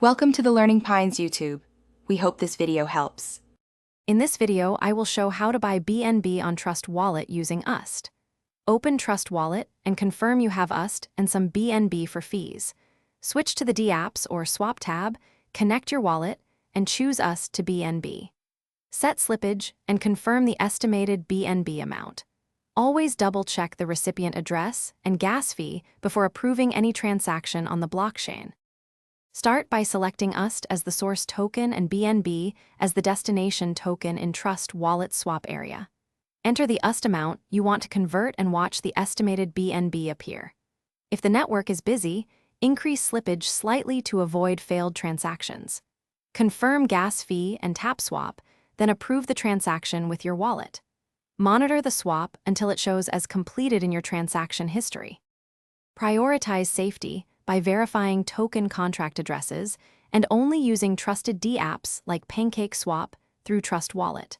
Welcome to the Learning Pines YouTube. We hope this video helps. In this video, I will show how to buy BNB on Trust Wallet using Usdt. Open Trust Wallet and confirm you have Usdt and some BNB for fees. Switch to the D-Apps or Swap tab, connect your wallet, and choose Usdt to BNB. Set slippage and confirm the estimated BNB amount. Always double-check the recipient address and gas fee before approving any transaction on the blockchain. Start by selecting Usdt as the source token and BNB as the destination token in Trust Wallet swap area. Enter the Usdt amount you want to convert and watch the estimated BNB appear. If the network is busy, increase slippage slightly to avoid failed transactions. Confirm gas fee and tap swap, then approve the transaction with your wallet. Monitor the swap until it shows as completed in your transaction history. Prioritize safety by verifying token contract addresses and only using trusted D-Apps like PancakeSwap through Trust Wallet.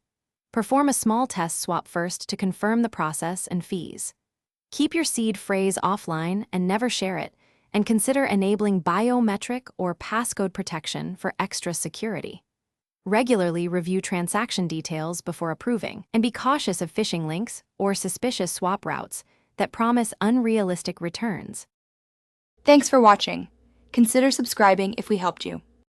Perform a small test swap first to confirm the process and fees. Keep your seed phrase offline and never share it, and consider enabling biometric or passcode protection for extra security. Regularly review transaction details before approving, and be cautious of phishing links or suspicious swap routes that promise unrealistic returns. Thanks for watching. Consider subscribing if we helped you.